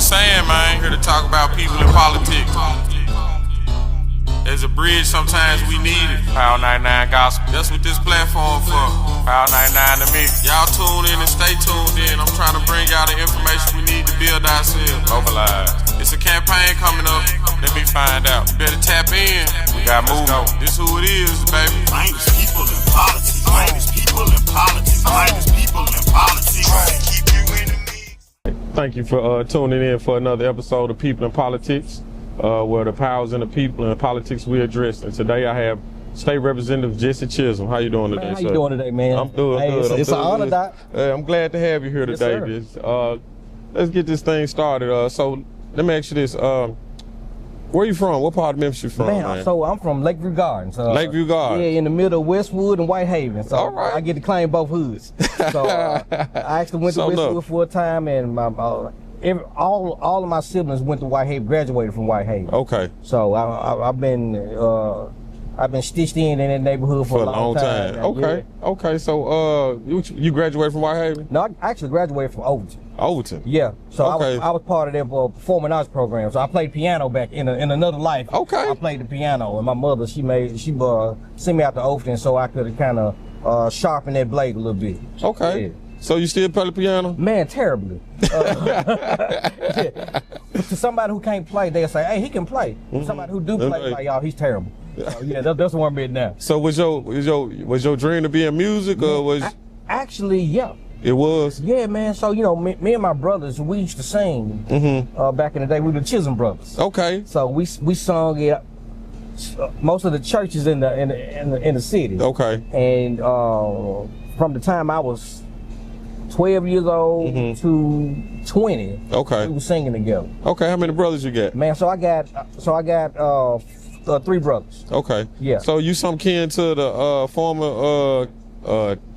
saying, man. Here to talk about people in politics. As a bridge, sometimes we need it. Power 99 Gospel. That's what this platform for. Power 99 to me. Y'all tune in and stay tuned in. I'm trying to bring y'all the information we need to build ourselves. Mobilize. It's a campaign coming up. Let me find out. You better tap in. We got movement. This who it is, baby. Minus people in politics. Minus people in politics. Minus people in politics. Trying to keep you in the mix. Thank you for tuning in for another episode of People in Politics, where the powers and the people in politics we address. And today I have State Representative Jesse Chism. How you doing today, man, how sir? you doing today, man? I'm doing good. It's an honor, Doc. I'm glad to have you here today. Yes, Let's get this thing started. So let me ask you this. Where you from? What part of Memphis you from, man? So I'm from Lakeview Gardens. Lakeview Gardens? Yeah, in the middle of Westwood and Whitehaven. So all right. I get to claim both hoods. So I actually went to Westwood for a time, and my all of my siblings went to Whitehaven, graduated from Whitehaven. Okay. So I've been stitched in that neighborhood for a long time. Okay. Yeah. Okay. So you graduated from Whitehaven? No, I actually graduated from Overton. Overton. Yeah, so okay. I was part of their performing arts program. So I played piano back in another life. Okay. I played the piano, and my mother she sent me out to Overton so I could kind of sharpen that blade a little bit. Okay. Yeah. So you still play the piano? Man, terribly. Yeah. To somebody who can't play, they'll say, "Hey, he can play." Mm-hmm. Somebody who do play, like y'all, he's terrible. So, yeah, that's where I'm at now. So was your dream to be in music, or was? Actually, yeah. It was? Yeah, man. So, me and my brothers, we used to sing back in the day. We were the Chism brothers. Okay. So we sung it most of the churches in the city. Okay. And from the time I was 12 years old to 20, okay, we were singing together. Okay. How many brothers you got? Man, so I got 3 brothers. Okay. Yeah. So you some kin to the former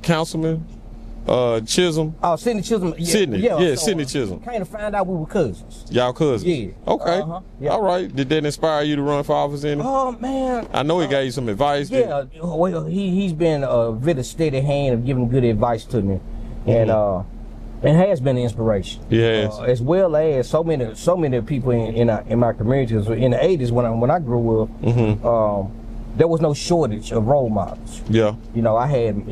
councilman? Chism. Oh, Sidney Chism. Yeah, Sidney. Yeah, Sidney Chism. Kind of find out we were cousins. Y'all cousins? Yeah. Okay. Yeah. All right. Did that inspire you to run for office in it? Oh, man. I know he gave you some advice. Yeah. Well, he's been a very steady hand of giving good advice to me, and has been an inspiration. Yes. As well as so many people in my communities. In the 80s when I grew up, there was no shortage of role models. Yeah. I had,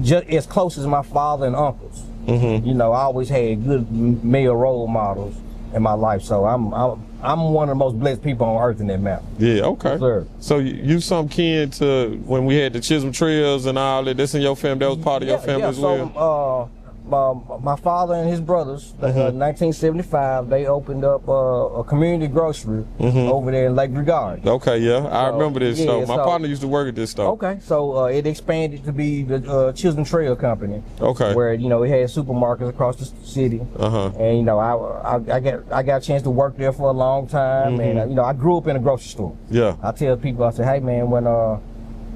just as close as my father and uncles. I always had good male role models in my life. So I'm one of the most blessed people on earth in that matter. Yeah. Okay. Yes, sir. So you some kin to when we had the Chism Trails and all that. That's in your family. That was part of your family as well. So, my father and his brothers, in 1975, they opened up a community grocery over there in Lakeview Gardens. Okay, yeah, I remember this store. My partner used to work at this store. Okay, so it expanded to be the Chism Trail Company. Okay, where it had supermarkets across the city. And I got a chance to work there for a long time, and I grew up in a grocery store. Yeah, I tell people, I say, hey man, when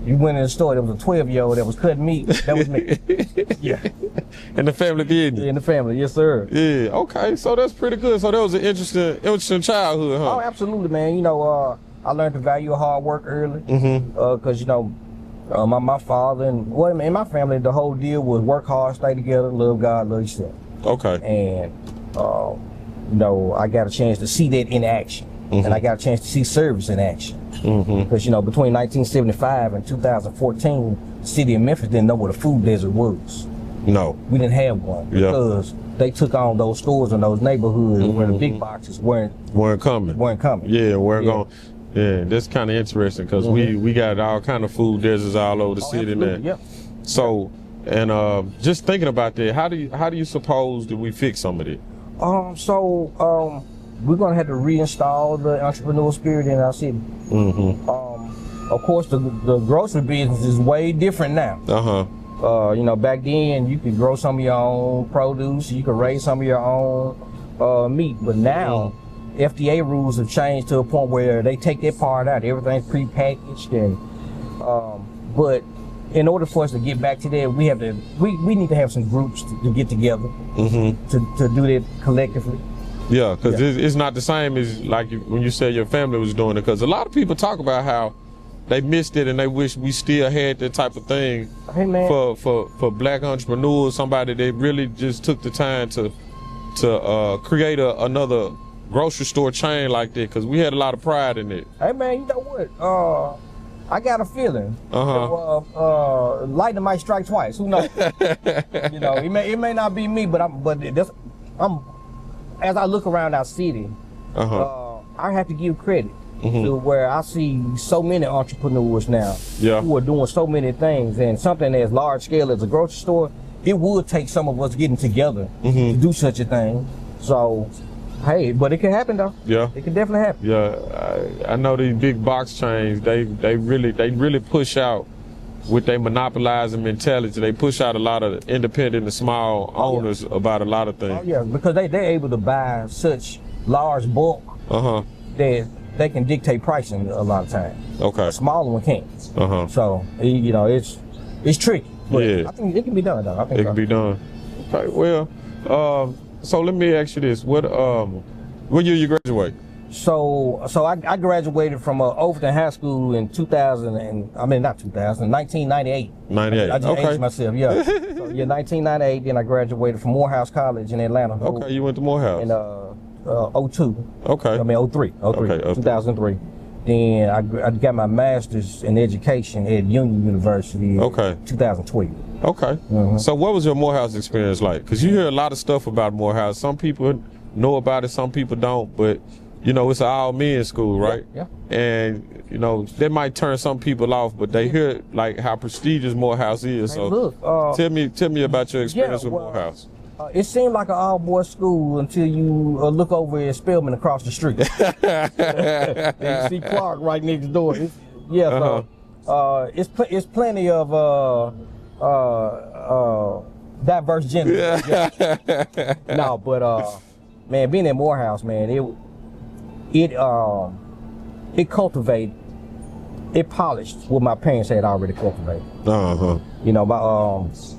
you went in the store, there was a 12-year-old that was cutting meat. That was me. Yeah. In the family business? In the family, yes, sir. Yeah, okay. So that's pretty good. So that was an interesting childhood, huh? Oh, absolutely, man. I learned the value of hard work early. Because, my father and in my family, the whole deal was work hard, stay together, love God, love yourself. Okay. And, I got a chance to see that in action. And I got a chance to see service in action. Because, between 1975 and 2014, the city of Memphis didn't know what a food desert was. No. We didn't have one because they took on those stores in those neighborhoods where the big boxes weren't coming. Yeah, weren't going. Yeah, that's kind of interesting because we got all kind of food deserts all over the city now. Yeah. So, and just thinking about that, how do you suppose that we fix some of it? We're gonna have to reinstall the entrepreneurial spirit in our city. Of course, the grocery business is way different now. Back then you could grow some of your own produce, you could raise some of your own meat, but now FDA rules have changed to a point where they take that part out. Everything's prepackaged, and but in order for us to get back to that, we need to have some groups to get together to do that collectively. Yeah, because it's not the same as like when you said your family was doing it. Because a lot of people talk about how they missed it and they wish we still had that type of thing for black entrepreneurs, somebody that really just took the time to to create another grocery store chain like that? Because we had a lot of pride in it. Hey man, you know what? I got a feeling. Lightning might strike twice. Who knows? You know, it may not be me, but as I look around our city, I have to give credit to where I see so many entrepreneurs now who are doing so many things, and something as large scale as a grocery store, it would take some of us getting together to do such a thing. So, hey, but it can happen though. Yeah, it can definitely happen. Yeah, I know these big box chains. They really push out with their monopolizing mentality. They push out a lot of independent and small owners about a lot of things. Oh yeah, because they're able to buy such large bulk that they can dictate pricing a lot of times. Okay. A smaller one can't. So you know, it's tricky. But I think it can be done though. I think it can be done. Okay. Well, so let me ask you this: what year you graduate? So I graduated from Overton High School in 1998. 98. I just aged myself. Yeah. So 1998. Then I graduated from Morehouse College in Atlanta. Okay, you went to Morehouse. In 02. Okay. I mean 03. Okay. 2003. Then I got my master's in education at Union University. Okay. 2012. Okay. So what was your Morehouse experience like? Because you hear a lot of stuff about Morehouse. Some people know about it, some people don't. But you know, it's an all men school, right? Yeah. And you know, that might turn some people off, but they hear like how prestigious Morehouse is. So look, tell me about your experience with Morehouse. It seemed like an all-boys school until you look over at Spelman across the street. You see Clark right next door. It's plenty of diverse genders. No, but man, being at Morehouse, man, it cultivated, it polished what my parents had already cultivated. You know,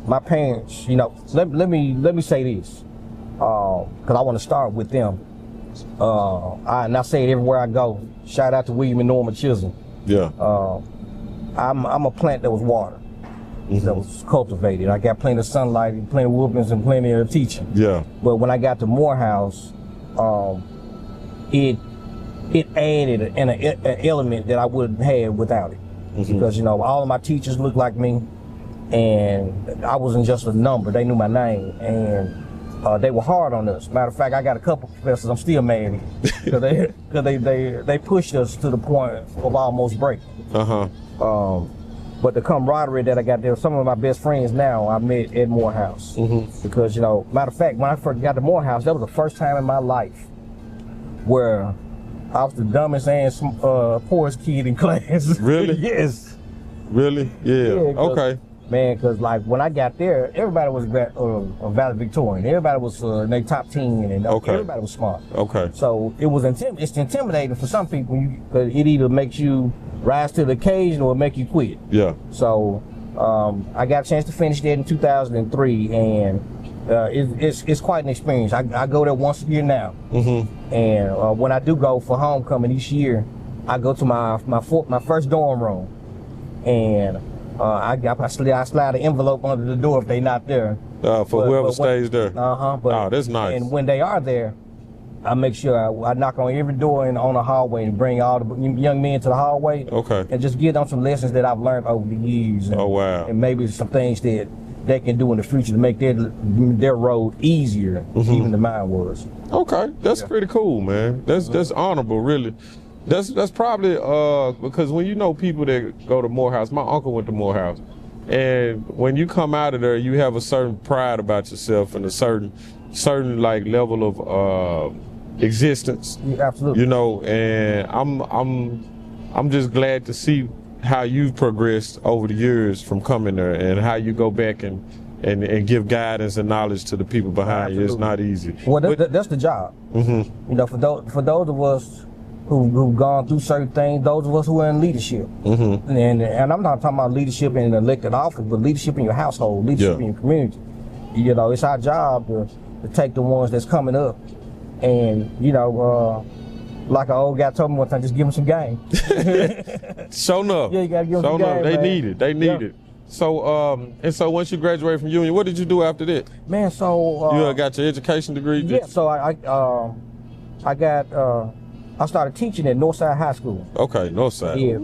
my parents, you know, let me say this, because I want to start with them. And I say it everywhere I go. Shout out to William and Norma Chism. Yeah. I'm a plant that was watered, that was cultivated. I got plenty of sunlight, and plenty of whoopings, and plenty of teaching. Yeah. But when I got to Morehouse, it added an element that I wouldn't have without it. Because, you know, all of my teachers looked like me, and I wasn't just a number. They knew my name, and they were hard on us. Matter of fact, I got a couple professors I'm still mad at because they pushed us to the point of almost breaking. But the camaraderie that I got there, some of my best friends now I met at Morehouse. Because, you know, matter of fact, when I first got to Morehouse, that was the first time in my life where I was the dumbest and poorest kid in class. Really? Yes. Really? Yeah. Okay. Man, because like when I got there, everybody was a valedictorian. Everybody was in their top 10, and everybody was smart. Okay. So it was it's intimidating for some people. It either makes you rise to the occasion or make you quit. Yeah. So I got a chance to finish that in 2003, and it's quite an experience. I go there once a year now, and when I do go for homecoming each year, I go to my first dorm room, and I slide an envelope under the door if they not there. For whoever stays there. Oh, that's nice. And when they are there, I make sure I knock on every door on the hallway and bring all the young men to the hallway. Okay. And just give them some lessons that I've learned over the years. And, and maybe some things that they can do in the future to make their road easier, even than mine was. Okay, that's pretty cool, man. That's honorable, really. That's probably because when you know people that go to Morehouse, my uncle went to Morehouse, and when you come out of there, you have a certain pride about yourself and a certain like level of existence. Yeah, absolutely. You know, and I'm just glad to see how you've progressed over the years from coming there, and how you go back and give guidance and knowledge to the people behind you. It's not easy. Well, that's the job. You know, for those of us who've gone through certain things, those of us who are in leadership, and I'm not talking about leadership in an elected office, but leadership in your household, leadership in your community. You know, it's our job to take the ones that's coming up, and you know, like an old guy told me one time, just give them some game. Show enough. Yeah, you gotta give them some game. They need it. They need it. And so once you graduated from Union, what did you do after that? Man, so You got your education degree? yeah. So I started teaching at Northside High School. Okay, Northside. Yeah,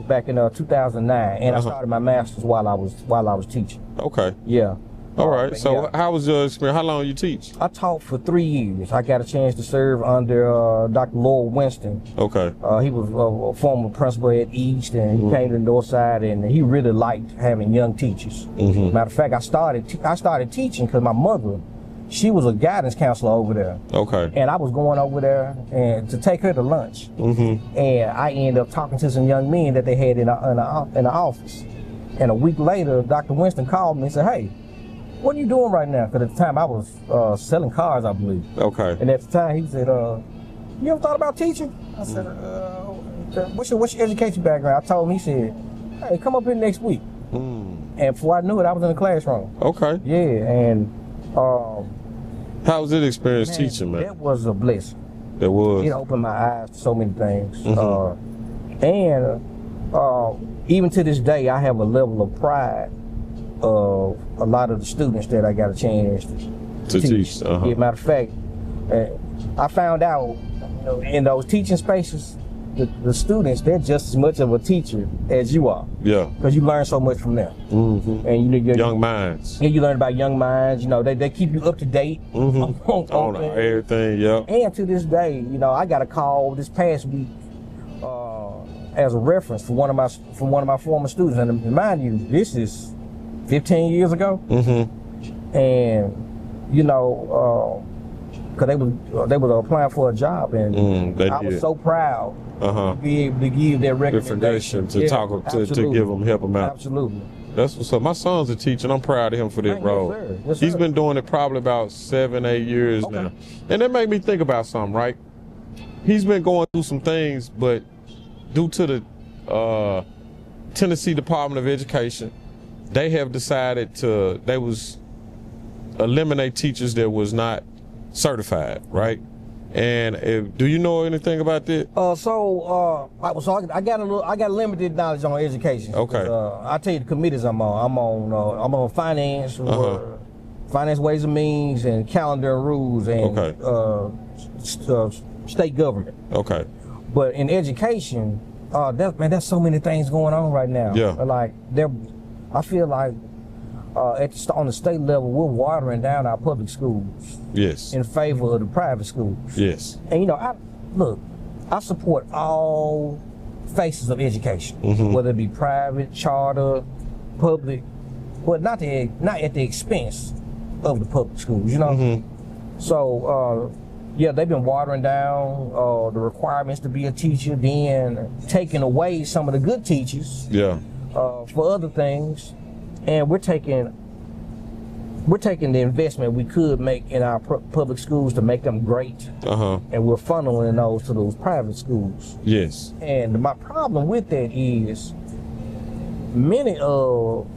back in 2009, and I started my master's while I was teaching. Okay. Yeah. All right. So yeah. how was your experience? How long you teach? I taught for 3 years. I got a chance to serve under Dr. Lowell Winston. Okay. He was a former principal at East, and he came to the North Side, and he really liked having young teachers. Matter of fact, I started teaching because my mother, she was a guidance counselor over there. Okay. And I was going over there and to take her to lunch. And I ended up talking to some young men that they had in the office. And a week later, Dr. Winston called me and said, "Hey, what are you doing right now?" Because at the time I was selling cars, I believe. Okay. And at the time he said, "You ever thought about teaching?" I said, what's your education background?" I told him. He said, "Hey, come up here next week." And before I knew it, I was in the classroom. Okay. Yeah, and how was it experience teaching, man? That was a blessing. It was. It opened my eyes to so many things. And even to this day, I have a level of pride of a lot of the students that I got a chance to teach. Yeah, matter of fact, I found out in those teaching spaces, the students, they're just as much of a teacher as you are. Yeah. Because you learn so much from them. And young minds. Yeah, you learn about young minds. They keep you up to date on everything. Yeah. And to this day, I got a call this past week as a reference from one of my former students. And mind you, this is 15 years ago. And because they was applying for a job, and I was so proud to be able to give their recommendation to help them out. Absolutely. That's what's up. My son's a teacher, and I'm proud of him for that role. Yes, sir. He's been doing it probably about 7-8 years now, and that made me think about something. Right? He's been going through some things, but due to the Tennessee Department of Education, they have decided to eliminate teachers that was not certified, right? And do you know anything about that? I got limited knowledge on education. Okay. I'll tell you the committees I'm on. I'm on finance, finance, ways and means, and calendar and rules, and state government. Okay. But in education, there's so many things going on right now. Yeah. I feel like on the state level, we're watering down our public schools. Yes. In favor of the private schools. Yes. And I support all faces of education, whether it be private, charter, public, but not at the expense of the public schools. So they've been watering down the requirements to be a teacher, then taking away some of the good teachers. Yeah. For other things. And we're taking the investment we could make in our public schools to make them great, and we're funneling those to those private schools. Yes. And my problem with that is many of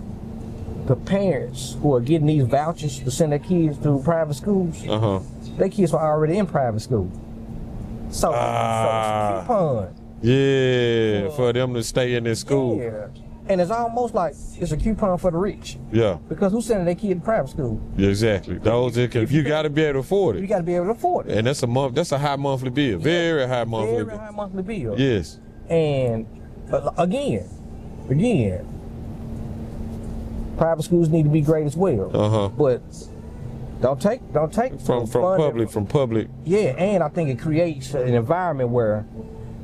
the parents who are getting these vouchers to send their kids to private schools, their kids are already in private school. So it's a coupon. Yeah, for them to stay in their school. Yeah. And it's almost like it's a coupon for the rich. Yeah. Because who's sending their kid to private school? Exactly. Those if you got to be able to afford it. You got to be able to afford it. And that's a high monthly bill. Very high monthly bill. Very high monthly bill. Yes. And again, private schools need to be great as well. But don't take from public. Yeah, and I think it creates an environment where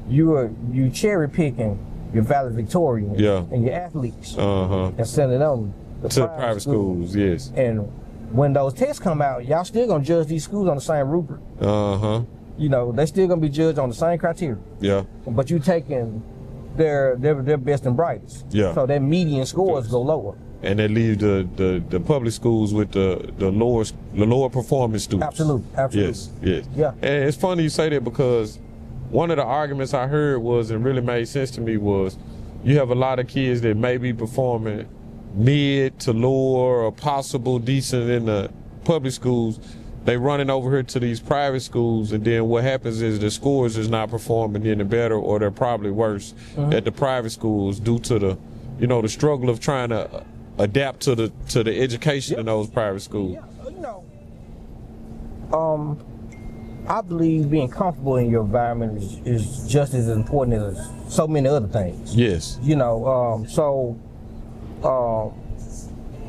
you cherry picking your valedictorians and your athletes and sending them to private schools. Yes. And when those tests come out, y'all still gonna judge these schools on the same rubric. They still gonna be judged on the same criteria. Yeah. But you taking their best and brightest. Yeah. So their median scores go lower. And they leave the public schools with the lower performing students. Absolutely. Yes. Yeah. And it's funny you say that because one of the arguments I heard and really made sense to me was you have a lot of kids that may be performing mid to lower or possible decent in the public schools. They running over here to these private schools, and then what happens is the scores is not performing any better, or they're probably worse at the private schools due to the struggle of trying to adapt to the education in those private schools? Yeah, you know, I believe being comfortable in your environment is just as important as so many other things. Yes. You know,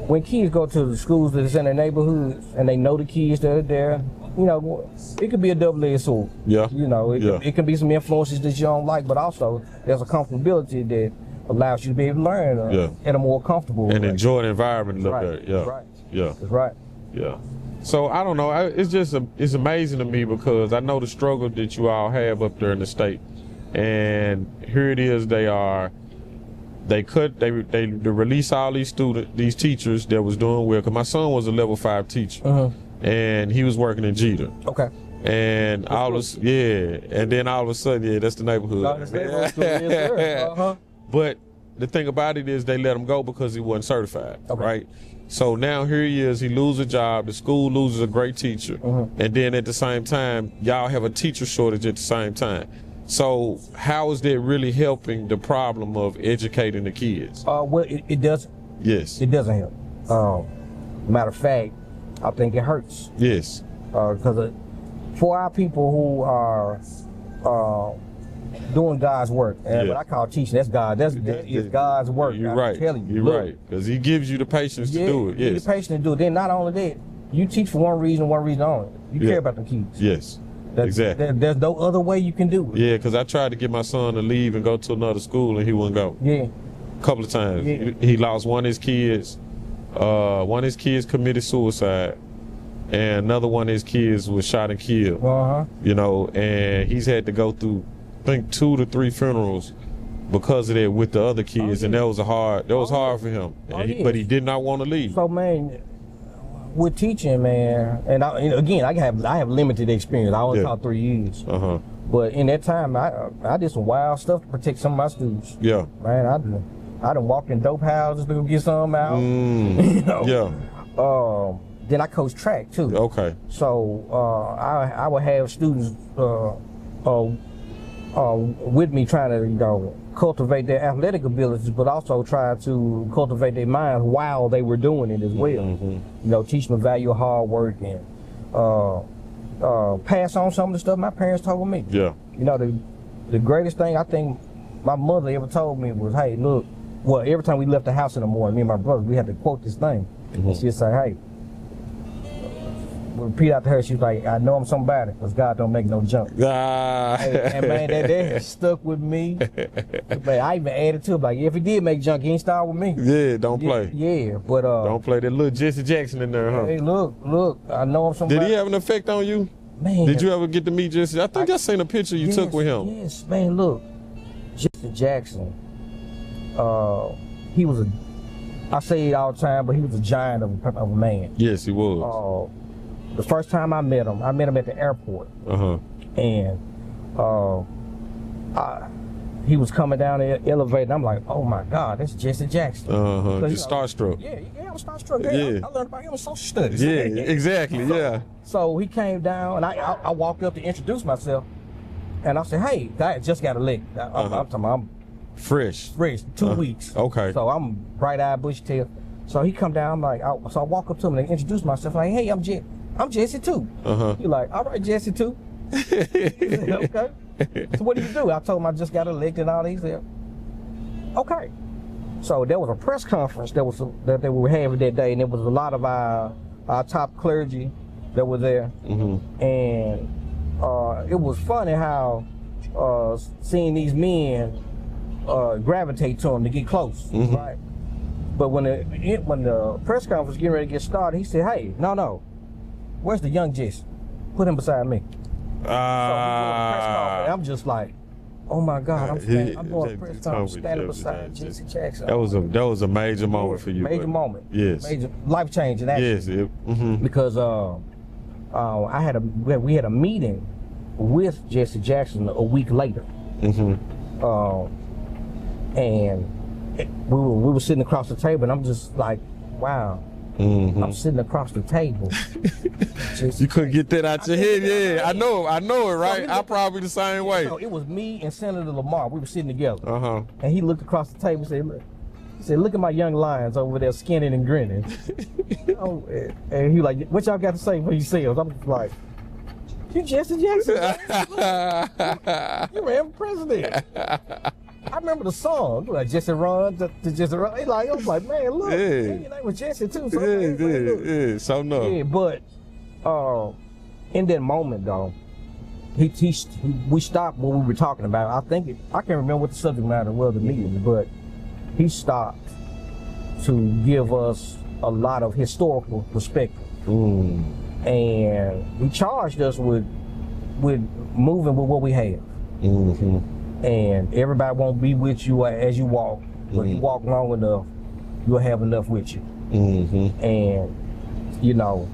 when kids go to the schools that's in their neighborhoods and they know the kids that are there, you know, it could be a double-edged sword. Yeah. You know, it can be some influences that you don't like, but also there's a comfortability that allows you to be able to learn at a more comfortable and way. enjoy the environment a little bit. Yeah. Right. Yeah. That's right. Yeah. So I don't know. It's amazing to me because I know the struggle that you all have up there in the state, and here it is. They release all these teachers that was doing well. Cause my son was a level 5 teacher, and he was working in Jeter. Okay. And and then all of a sudden, that's the neighborhood. No, that's the neighborhood school, yes, sir. But the thing about it is they let him go because he wasn't certified, right? So now here he is, he loses a job, the school loses a great teacher, and then at the same time, y'all have a teacher shortage at the same time. So how is that really helping the problem of educating the kids? Well, it doesn't. Yes. It doesn't help. Matter of fact, I think it hurts. Yes. Because for our people who are doing God's work, and what I call teaching, that's God. That's God's work. You're I'm right. telling you, You're right. Because He gives you the patience to do it. You Yes. get the patience to do it. Then not only that, you teach for one reason only. You care about the kids. Yes. Exactly. There's no other way you can do it. Yeah, because I tried to get my son to leave and go to another school, and he wouldn't go. Yeah. A couple of times. Yeah. He lost one of his kids. One of his kids committed suicide, and another one of his kids was shot and killed. You know, and he's had to go through, I think, 2 to 3 funerals because of that with the other kids, and that was hard for him. But he did not want to leave. So man, with teaching, man, and I have limited experience. I only taught 3 years. But in that time, I did some wild stuff to protect some of my students. Yeah. Man, I done walked in dope houses to go get some out. You know? Yeah. Then I coached track too. Okay. So I would have students with me trying to cultivate their athletic abilities, but also try to cultivate their minds while they were doing it as well. Teach them the value of hard work and pass on some of the stuff my parents told me. Yeah. The greatest thing I think my mother ever told me was, hey, look, well, every time we left the house in the morning, me and my brother, we had to quote this thing. And she'd say, hey, we'll repeat out to her, she was like, I know I'm somebody, because God don't make no junk. And man, that stuck with me. But I even added to it, like, if he did make junk, he ain't start with me. Yeah, don't play. Yeah, but don't play that little Jesse Jackson in there, huh? Hey, look, I know I'm somebody. Did he have an effect on you? Man. Did you ever get to meet Jesse? I think I seen a picture you took with him. Yes, man, look. Jesse Jackson, he was I say it all the time, but he was a giant of a man. Yes, he was. The first time I met him at the airport. And he was coming down the elevator, and I'm like, oh my God, that's Jesse Jackson. Just starstruck. Yeah, I was starstruck. Yeah. I learned about him in social studies. Yeah, exactly, yeah. So he came down, and I walked up to introduce myself, and I said, hey, I just got elected. I'm talking about, I'm fresh, 2 weeks. Okay. So I'm bright-eyed, bushy-tailed. So he come down, I'm like, so I walk up to him and introduce myself, like, hey, I'm Jesse too. He like, all right, Jesse too. He said, okay. So what do you do? I told him I just got elected and all these. He said, okay. So there was a press conference that they were having that day, and there was a lot of our top clergy that were there. And it was funny how seeing these men gravitate to him to get close, right? But when the press conference was getting ready to get started, he said, hey, no, where's the young Jesse? Put him beside me. So we doing a press conference, and I'm just like, oh my God, I'm doing a press conference standing beside Jesse Jackson. That was a major moment for you. Major moment. Yes. Major life changing actually. Yes. Because we had a meeting with Jesse Jackson a week later. And we were sitting across the table, and I'm just like, wow. I'm sitting across the table. You couldn't get that out your head, yeah. I know it, right? I probably the same way. So it was me and Senator Lamar. We were sitting together. And he looked across the table and said, look, He said, look at my young lions over there skinning and grinning. Oh, and he like, what y'all got to say for yourselves? I'm like, you Jesse Jackson? You ran for president. I remember the song, like Jesse Run to Jesse Run. I was like, man, look, your name was Jesse too. So So no. Yeah, but in that moment though, we stopped what we were talking about. I can't remember what the subject matter was immediately, but he stopped to give us a lot of historical perspective. And he charged us with moving with what we have. And everybody won't be with you as you walk, but you walk long enough, you'll have enough with you. And you know,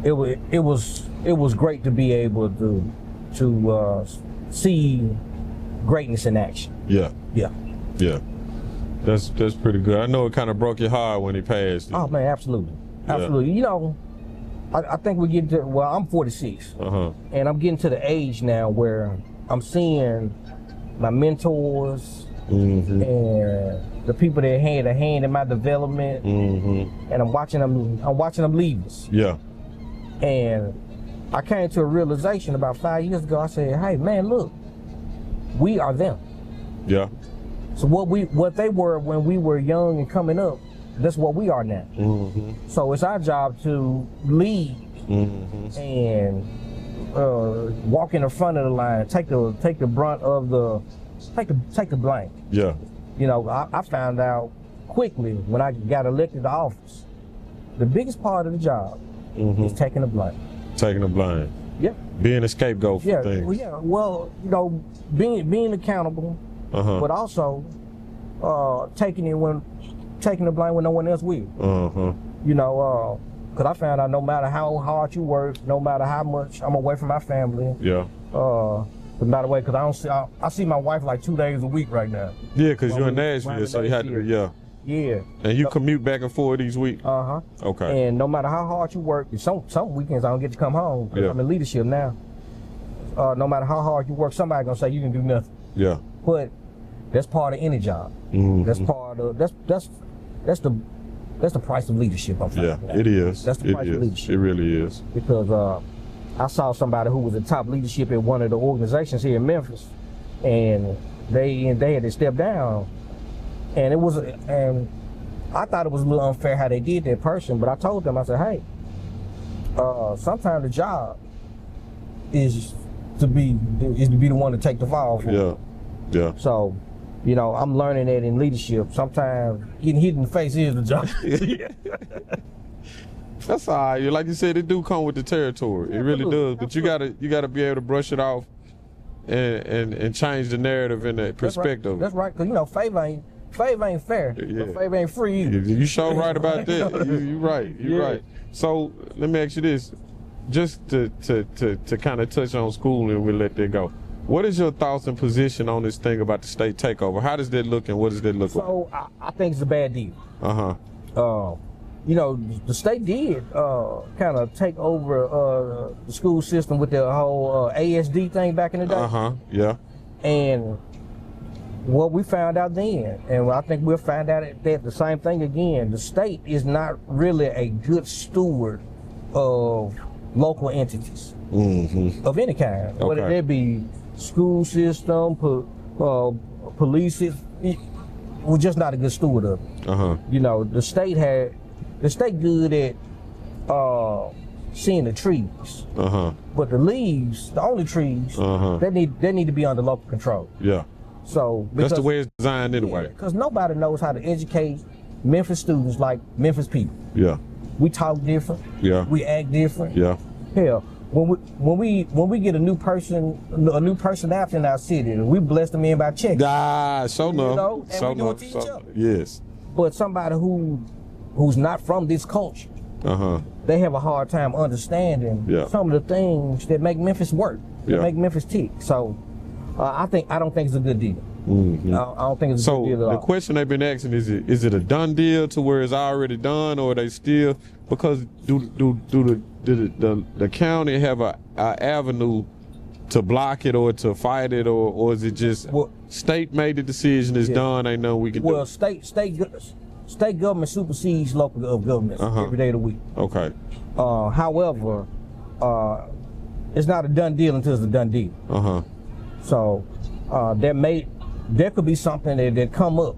it was great to be able to see greatness in action. Yeah. Yeah. That's pretty good. I know it kind of broke your heart when he passed. Oh man, absolutely. Yeah. You know, I think we're getting to, well, I'm 46, and I'm getting to the age now where I'm seeing my mentors and the people that had a hand in my development, and I'm watching them leave us. Yeah. And I came to a realization about 5 years ago. I said, hey man, look, we are them. Yeah. So what they were when we were young and coming up, that's what we are now. So it's our job to lead and walk in the front of the line, take the brunt of take the blame. Yeah. You know, I found out quickly when I got elected to office, the biggest part of the job is taking the blame. Taking the blame. Yeah. Being a scapegoat for things. Well, yeah. Well, you know, being accountable, but also taking the blame when no one else will. You know, because I found out no matter how hard you work, no matter how much I'm away from my family. Yeah. But by the way, because I see my wife like 2 days a week right now. Yeah, because you're in Nashville, so you had to, Yeah. And you commute back and forth each week? Okay. And no matter how hard you work, some weekends I don't get to come home because I'm in leadership now. No matter how hard you work, somebody gonna say you can do nothing. Yeah. But that's part of any job. That's part of that's the price of leadership. I'm Yeah, it is. That's the price of leadership. It really is. Because I saw somebody who was in top leadership at one of the organizations here in Memphis, and they had to step down, and I thought it was a little unfair how they did that person. But I told them, I said, hey, sometimes the job is to be the one to take the fall for. Yeah. So, you know, I'm learning that in leadership. Sometimes getting hit in the face is the job. That's all right. Like you said, it do come with the territory. It really does. But you gotta be able to brush it off and change the narrative and the perspective. That's right. Cause you know, favor ain't fair. But favor ain't free either. You sure right about that. You right. You right. So let me ask you this, just to kind of touch on school, and we'll let that go. What is your thoughts and position on this thing about the state takeover? How does that look, and what does that look like? So I think it's a bad deal. You know, the state did kind of take over the school system with the whole ASD thing back in the day. Yeah. And what we found out then, and I think we'll find out that the same thing again, the state is not really a good steward of local entities of any kind. Whether they be school system, police, we're just not a good steward of it. You know, the state good at seeing the trees, but the leaves, the only trees, they need to be under local control. Yeah. So that's the way it's designed anyway. Because nobody knows how to educate Memphis students like Memphis people. Yeah. We talk different. Yeah. We act different. Yeah. Hell, when we get a new person out in our city, we bless them in by checking. So no. You know, and we do it to each other. Yes. But somebody who's not from this culture, they have a hard time understanding some of the things that make Memphis work, that make Memphis tick. So I don't think it's a good deal. I don't think it's a good deal at all. So the question they've been asking is it a done deal to where it's already done, or are they still, because do the county have a avenue to block it or to fight it, or is it just state made the decision. It's done. Ain't nothing we can do. Well, state government supersedes local governments every day of the week. Okay. However, it's not a done deal until it's a done deal. So there could be something that come up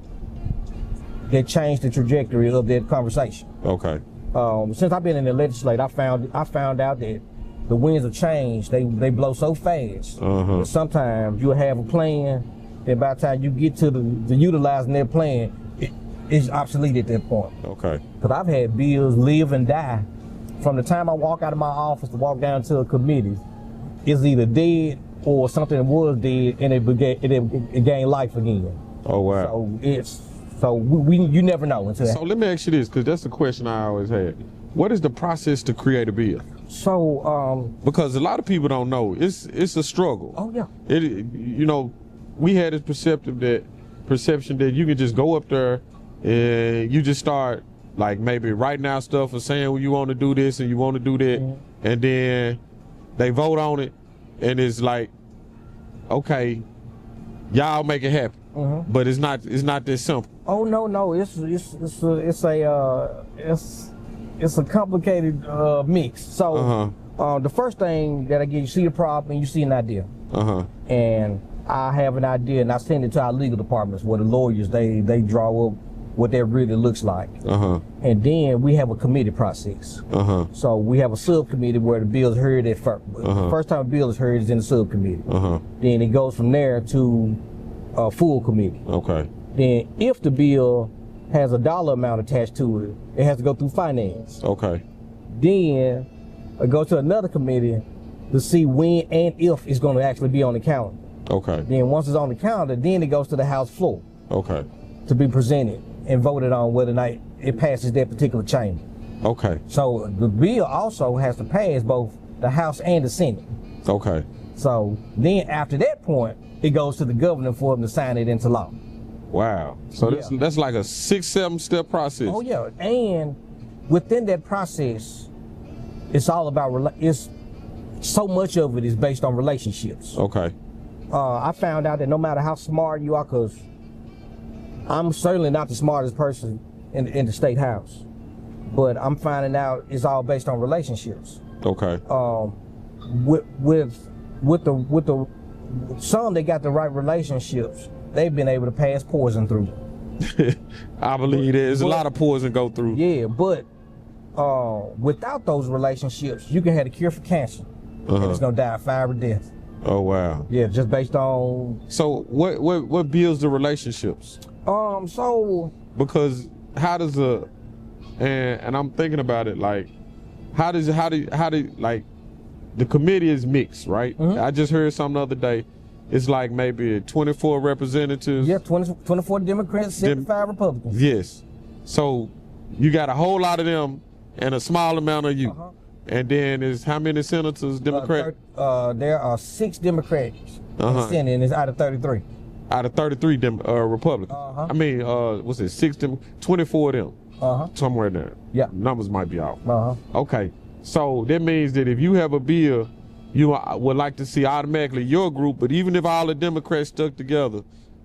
that changed the trajectory of that conversation. Okay. Since I've been in the legislature, I found out that the winds of change, they blow so fast that sometimes you'll have a plan, and by the time you get to the utilizing that plan, it's obsolete at that point. Okay. Because I've had bills live and die. From the time I walk out of my office to walk down to a committee, it's either dead or something was dead and it gained life again. Oh, wow. So you never know until. So let me ask you this, because that's the question I always had. What is the process to create a bill? So because a lot of people don't know, it's a struggle. Oh yeah. We had this perception that you can just go up there and you just start like maybe writing out stuff or saying, well, you want to do this and you want to do that, and then they vote on it, and it's like, okay, y'all make it happen. But it's not that simple. Oh no, it's a complicated mix. So the first thing that I get, you see a problem and you see an idea. And I have an idea and I send it to our legal departments where the lawyers they draw up what that really looks like. And then we have a committee process. So we have a subcommittee where the bill is heard at first. The first time a bill is heard is in the subcommittee. Then it goes from there to a full committee. Okay. Then if the bill has a dollar amount attached to it, it has to go through finance. Okay. Then it goes to another committee to see when and if it's going to actually be on the calendar. Okay. Then once it's on the calendar, then it goes to the House floor. Okay. To be presented and voted on whether or not it passes that particular chamber. Okay. So the bill also has to pass both the House and the Senate. Okay. So then after that point, it goes to the governor for him to sign it into law. Wow. So that's like a 6-7 step process. Oh yeah. And within that process, it's all about so much of it is based on relationships. Okay. I found out that no matter how smart you are, because I'm certainly not the smartest person in the state house, but I'm finding out it's all based on relationships. Okay. With the some that got the right relationships, they've been able to pass poison through. I believe there's a lot of poison go through. Yeah, but without those relationships, you can have a cure for cancer, and it's gonna die a fiery death. Oh wow. Yeah, just based on. So what builds the relationships? So because how does and I'm thinking about it like how do like the committee is mixed, right? I just heard something the other day. It's like maybe 24 representatives. Yeah, 24 Democrats, 75 Republicans. Yes. So you got a whole lot of them and a small amount of you. And then is how many senators, Democrat? There are 6 Democrats in the Senate, and it's out of 33. Out of 33 Republicans. I mean, what's it, 24 of them. Somewhere in there. Yeah. Numbers might be off. Okay. So that means that if you have a bill, you would like to see automatically your group, but even if all the Democrats stuck together,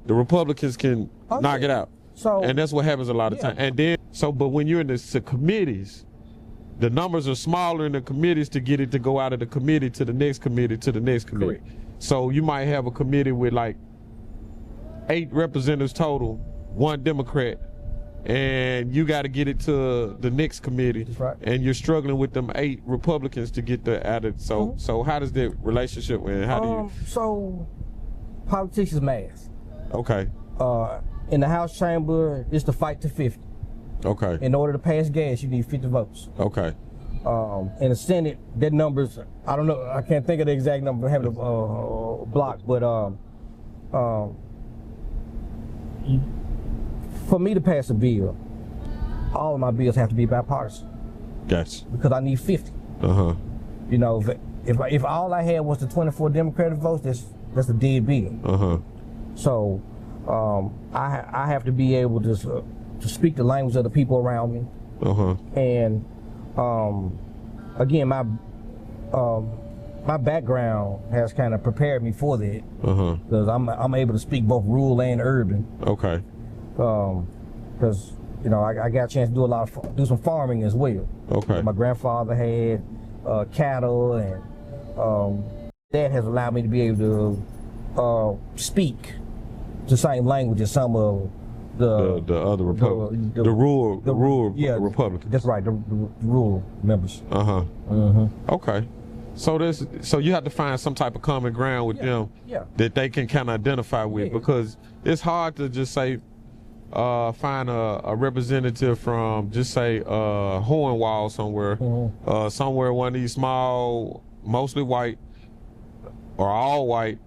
the Republicans can knock it out. So, and that's what happens a lot of times. And then, but when you're in the committees, the numbers are smaller in the committees to get it to go out of the committee to the next committee to the next committee. Correct. So you might have a committee with like 8 representatives total, 1 Democrat, and you got to get it to the next committee. That's right. And you're struggling with them 8 Republicans to get the added. So so how does that relationship and how do you? So politics is math. Okay. In the House chamber, it's the fight to 50. Okay. In order to pass gas, you need 50 votes. Okay. In the Senate, that number's, I don't know, I can't think of the exact number, I have it block, but for me to pass a bill, all of my bills have to be bipartisan. Gotcha. Because I need 50. You know, if all I had was the 24 Democratic votes, that's a dead bill. So I have to be able to speak the language of the people around me. And again, my background has kind of prepared me for that. Because I'm able to speak both rural and urban. Okay. Because you know I got a chance to do some farming as well. Okay. My grandfather had cattle, and that has allowed me to be able to speak the same language as some of the other Republicans, the rural Republicans. That's right, the rural members. Okay. So you have to find some type of common ground with them that they can kind of identify with, because it's hard to just say find a representative from just say Hornwall somewhere, somewhere one of these small, mostly white or all white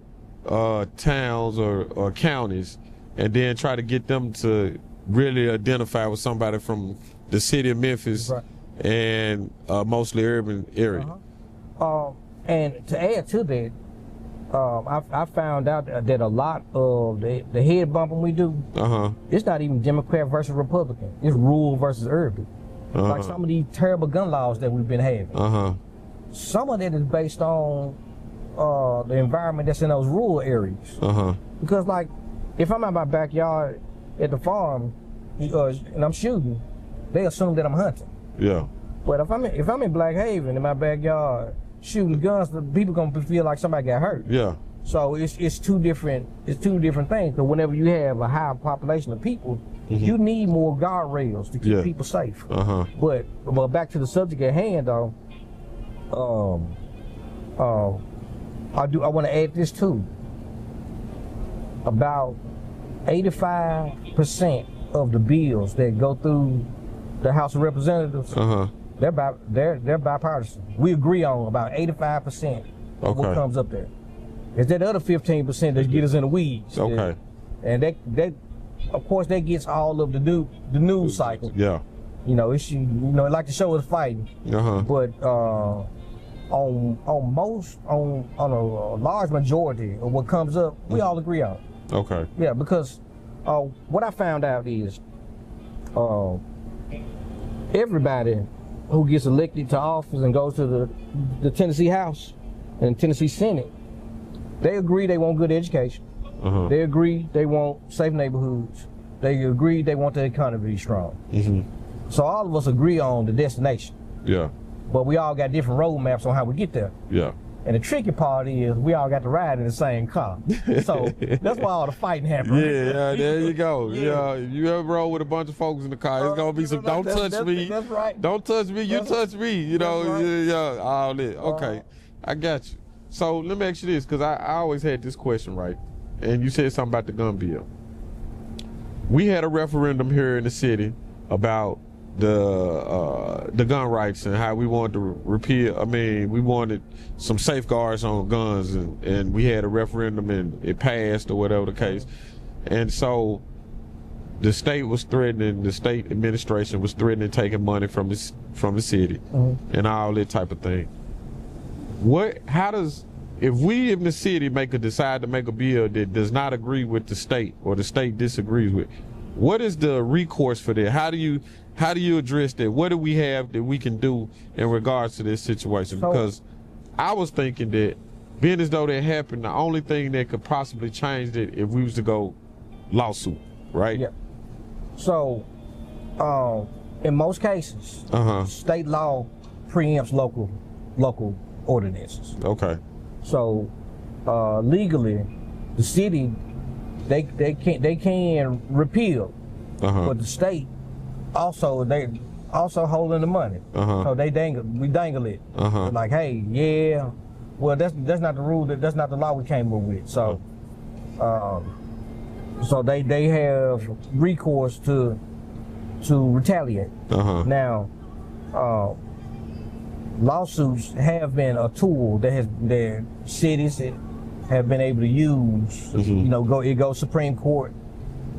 towns or counties, and then try to get them to really identify with somebody from the city of Memphis and mostly urban area. And to add to that, I found out that a lot of the head bumping we do, it's not even Democrat versus Republican. It's rural versus urban. Like some of these terrible gun laws that we've been having. Some of that is based on the environment that's in those rural areas. Because like, if I'm at my backyard at the farm and I'm shooting, they assume that I'm hunting. Yeah. But if I'm in Black Haven in my backyard shooting guns, the people gonna feel like somebody got hurt. Yeah. So it's two different things. But whenever you have a high population of people, you need more guardrails to keep people safe. But back to the subject at hand though, I want to add this too. About 85% of the bills that go through the House of Representatives, they're bipartisan. We agree on about 85% of what comes up there. It's that other 15% that get us in the weeds. Okay. And that of course that gets all of the news cycle. Yeah. You know, it like the show is fighting. But on a large majority of what comes up, we all agree on. Okay. Yeah, because what I found out is everybody who gets elected to office and goes to the Tennessee House and Tennessee Senate, they agree they want good education. They agree they want safe neighborhoods. They agree they want the economy to be strong. So all of us agree on the destination. Yeah. But we all got different roadmaps on how we get there. Yeah. And the tricky part is we all got to ride in the same car. So that's why all the fighting happens. Yeah, there you go. Yeah. You ever roll with a bunch of folks in the car, it's gonna be some don't touch me. That's right. Don't touch me, you touch me. You know, right. all that. Okay. I got you. So let me ask you this, because I always had this question, right? And you said something about the gun bill. We had a referendum here in the city about the gun rights and how we wanted to repeal. I mean, we wanted some safeguards on guns, and we had a referendum and it passed or whatever the case. And so the state was threatening, the state administration was threatening taking money from the city and all that type of thing. If we in the city decide to make a bill that does not agree with the state or the state disagrees with, what is the recourse for that? How do you address that? What do we have that we can do in regards to this situation? Because I was thinking that, being as though that happened, the only thing that could possibly change it if we was to go lawsuit, right? Yeah. So, in most cases, state law preempts local ordinances. Okay. So, legally, the city they can repeal, but the state they also holding the money. So we dangle it. Like, hey, yeah, well that's not the rule, that's not the law we came up with. So so they have recourse to retaliate. Now lawsuits have been a tool that cities have been able to use. You know, it goes Supreme Court,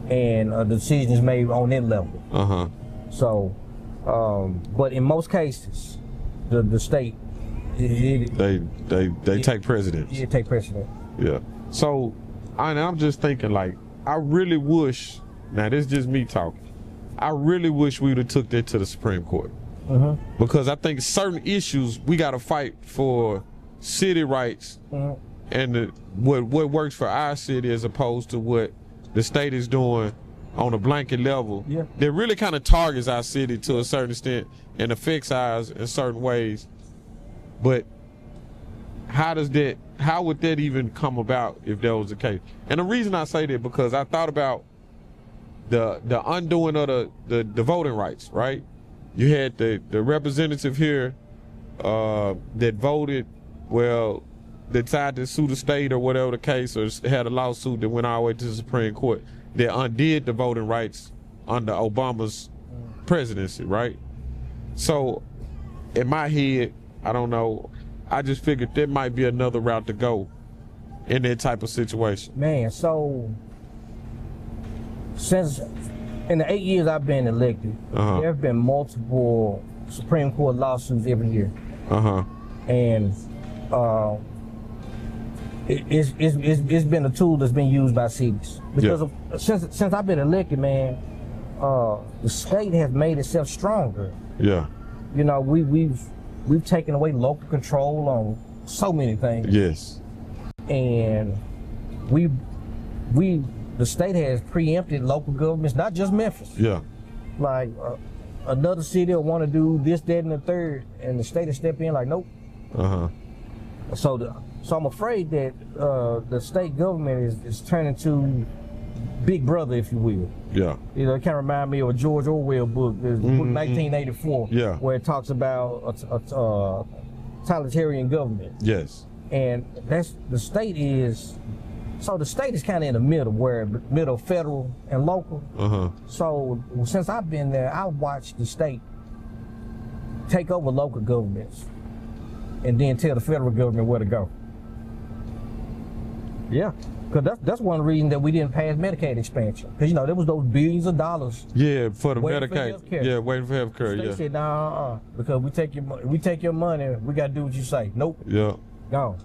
and a decision is made on that level. So, but in most cases, the state they take precedence. Yeah, take precedent. Yeah. So, I'm just thinking, like, I really wish. Now, this is just me talking. I really wish we would have took that to the Supreme Court. Because I think certain issues we got to fight for city rights and what works for our city as opposed to what the state is doing on a blanket level, that really kind of targets our city to a certain extent and affects ours in certain ways. But how would that even come about if that was the case? And the reason I say that because I thought about the undoing of the voting rights, right? You had the representative here that voted, well, that decided to sue the state or whatever the case, or had a lawsuit that went all the way to the Supreme Court that undid the voting rights under Obama's presidency, right? So in my head, I don't know, I just figured there might be another route to go in that type of situation. Man, so since in the 8 years I've been elected, there have been multiple Supreme Court lawsuits every year. And it's been a tool that's been used by cities because since I've been elected, man, the state has made itself stronger. Yeah. You know, we've taken away local control on so many things. Yes. And the state has preempted local governments, not just Memphis. Yeah. Like another city will want to do this, that, and the third, and the state will step in like, nope. So I'm afraid that the state government is turning to Big Brother, if you will. Yeah. You know, it kind of remind me of a George Orwell book, book 1984, where it talks about a totalitarian government. Yes. And the state is kind of in the middle, where middle federal and local. So since I've been there, I've watched the state take over local governments and then tell the federal government where to go. Yeah, because that's one reason that we didn't pass Medicaid expansion. Because, you know, there was those billions of dollars. Yeah, for the waiting Medicaid. For yeah, waiting for healthcare. They said, nah, because we take your money, we got to do what you say. Nope. Yeah. Gone.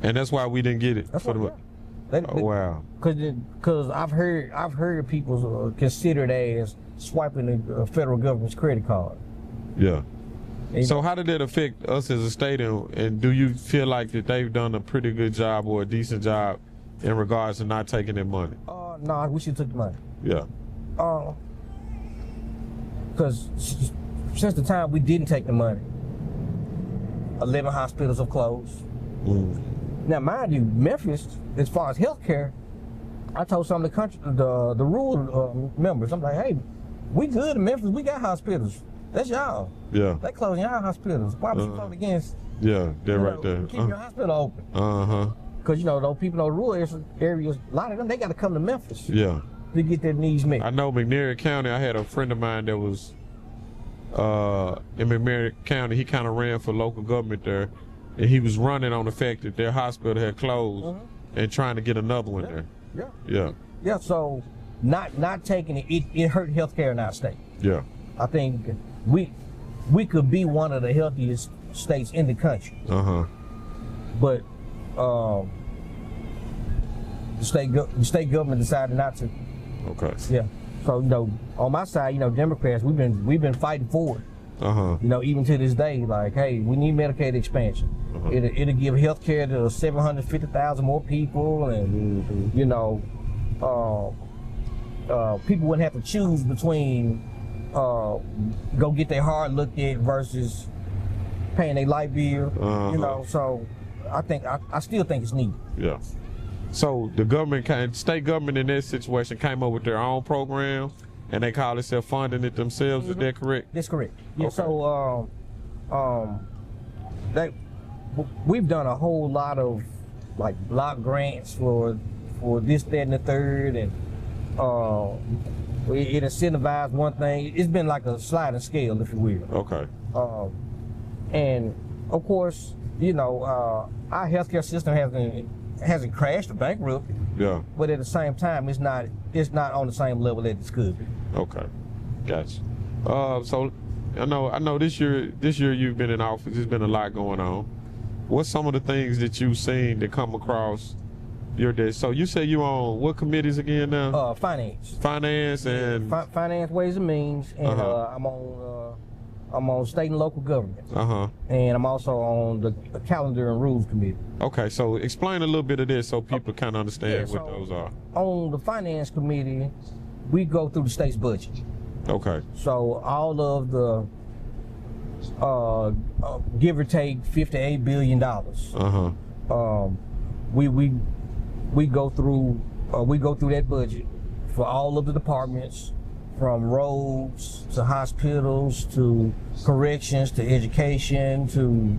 And that's why we didn't get it. That's for why, wow. Because I've heard people consider it as swiping the federal government's credit card. Yeah. So how did that affect us as a state, and do you feel like that they've done a pretty good job or a decent job in regards to not taking their money? No, we should have took the money. Yeah. Because since the time we didn't take the money, 11 hospitals have closed. Now, mind you, Memphis, as far as healthcare, I told some of the rural members, I'm like, hey, we good in Memphis, we got hospitals. That's y'all. Yeah. They closing y'all hospitals. Why would you vote against? Yeah, they're right there. Keep your hospital open. Because, you know, those people in those rural areas, a lot of them, they got to come to Memphis. Yeah. To get their needs met. I know McNairy County, I had a friend of mine that was in McNairy County. He kind of ran for local government there, and he was running on the fact that their hospital had closed and trying to get another one there. Yeah, so not taking it hurt healthcare in our state. Yeah. I think we could be one of the healthiest states in the country. But the state government decided not to. Okay. Yeah. So, you know, on my side, you know, Democrats, we've been fighting for it. You know, even to this day, like, hey, we need Medicaid expansion. It'll give health care to 750,000 more people, and you know, people wouldn't have to choose between go get their heart looked at versus paying their light bill. You know, so I still think it's needed. Yeah. So the state government in this situation came up with their own program, and they call themselves funding it themselves. Is that correct? That's correct. Yeah. Okay. So we've done a whole lot of like block grants for this, that, and the third, and it incentivized one thing. It's been like a sliding scale, if you will. Okay. And of course, you know, our healthcare system hasn't crashed or bankrupted. Yeah. But at the same time, it's not on the same level that it could be. Okay. Gotcha. So I know this year you've been in office. There's been a lot going on. What's some of the things that you've seen that come across your desk? So you say you on what committees again now? Finance. Finance and Finance, Ways and Means, and I'm on I'm on state and local government. Uh-huh. And I'm also on the calendar and rules committee. Okay, so explain a little bit of this so people kind of understand what those are. On the finance committee, we go through the state's budget. Okay. So all of the give or take $58 billion. Uh-huh. We go through that budget for all of the departments, from roads to hospitals to corrections to education to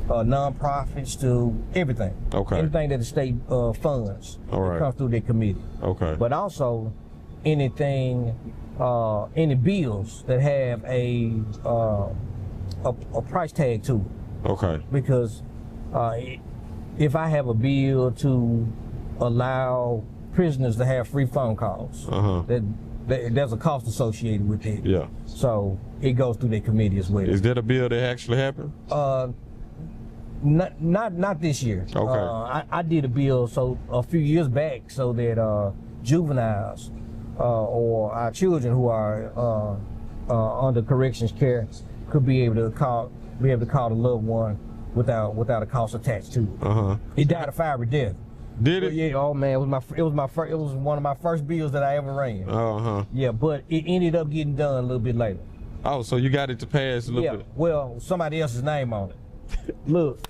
nonprofits to everything. Okay. Anything that the state funds comes through their committee. Okay. But also anything, any bills that have a price tag to it. Okay. Because if I have a bill to allow prisoners to have free phone calls, there's a cost associated with it. Yeah. So it goes through their committee as well. Is that a bill that actually happened? Not this year. Okay. I did a bill a few years back so that juveniles or our children who are under corrections care could be able to call the loved one without a cost attached to it. He died a fiery death. Did it? Yeah. Oh man, it was one of my first bills that I ever ran. Yeah, but it ended up getting done a little bit later. Oh, so you got it to pass a little bit? Well, somebody else's name on it. Look,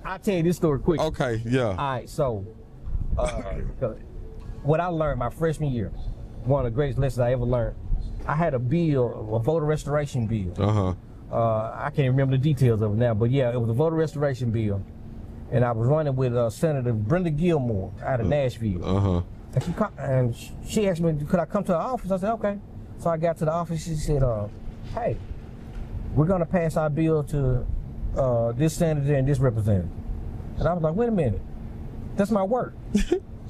I'll tell you this story quick. Okay, yeah. All right, so what I learned my freshman year, one of the greatest lessons I ever learned, I had a bill, a voter restoration bill. I can't remember the details of it now, but yeah, it was a voter restoration bill. And I was running with Senator Brenda Gilmore out of Nashville. And she asked me, could I come to her office? I said, okay. So I got to the office. She said, hey, we're going to pass our bill to this senator and this representative. And I was like, wait a minute. That's my work.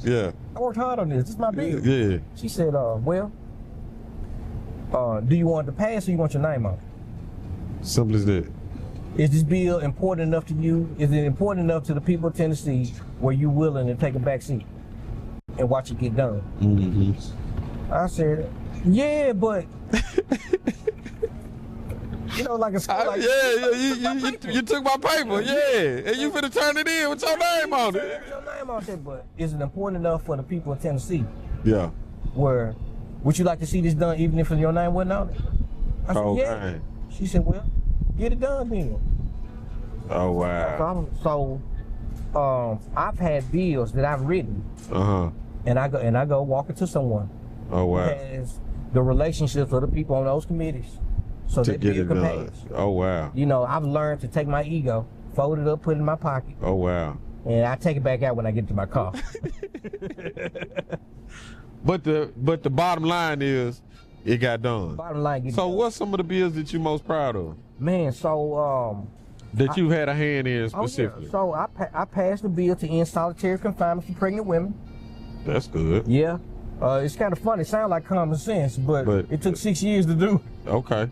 Yeah. I worked hard on this. This is my bill. Yeah. She said, well, do you want it to pass or you want your name on it? Simple as that. Is this bill important enough to you? Is it important enough to the people of Tennessee where you're willing to take a back seat and watch it get done? I said, yeah, but like a school. You took my paper, and you finna turn it in with your name on it. Your name on it, but is it important enough for the people of Tennessee? Yeah. Where would you like to see this done even if your name wasn't on it? I said, yeah. Man. She said, well, get it done then. Oh wow. So I've had bills that I've written. And I go walk it to someone. Oh wow. Who has the relationships of the people on those committees. So that bill can pass. Oh wow. I've learned to take my ego, fold it up, put it in my pocket. Oh wow. And I take it back out when I get to my car. But the bottom line is it got done. Bottom line get So done. what's some of the bills that you most proud of? Man, so that you've had a hand in specifically? So I passed the bill to end solitary confinement for pregnant women. That's good. Yeah. It's kind of funny. It sounds like common sense, but it took 6 years to do. Okay.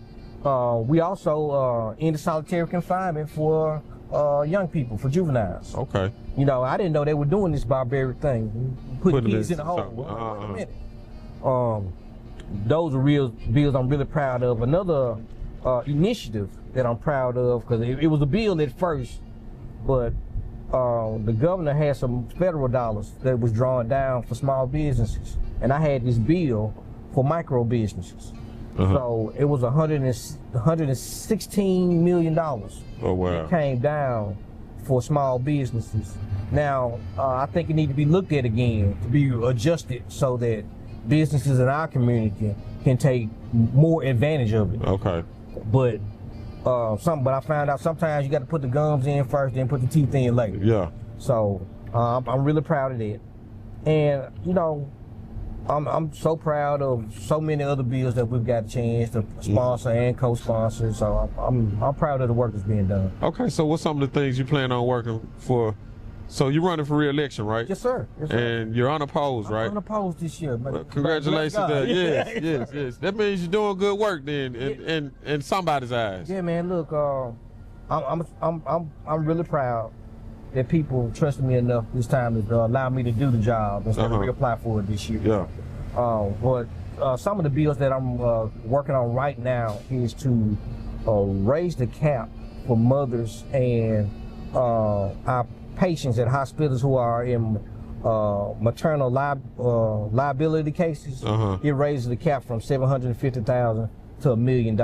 We also ended solitary confinement for young people, for juveniles. Okay. I didn't know they were doing this barbaric thing, putting kids in the hole. Wait a minute. Those are real bills I'm really proud of. Another initiative that I'm proud of, because it was a bill at first, but the governor had some federal dollars that was drawn down for small businesses, and I had this bill for micro businesses. So it was $116 million. Oh wow! That came down for small businesses. Now I think it needs to be looked at again, to be adjusted so that businesses in our community can take more advantage of it. Okay. But I found out sometimes you got to put the gums in first, then put the teeth in later. Yeah. So I'm really proud of that, and I'm so proud of so many other bills that we've got a chance to sponsor and co-sponsor. So I'm proud of the work that's being done. Okay. So what's some of the things you plan on working for? So you're running for re-election, right? Yes, sir. Yes, sir. And you're unopposed, right? I'm unopposed this year. Well, congratulations. Yes. That means you're doing good work then, in somebody's eyes. Yeah, man. Look, I'm really proud that people trusted me enough this time to allow me to do the job instead of reapply for it this year. Yeah. But some of the bills that I'm working on right now is to raise the cap for mothers and our patients at hospitals who are in maternal liability cases. It raises the cap from $750,000 to $1 million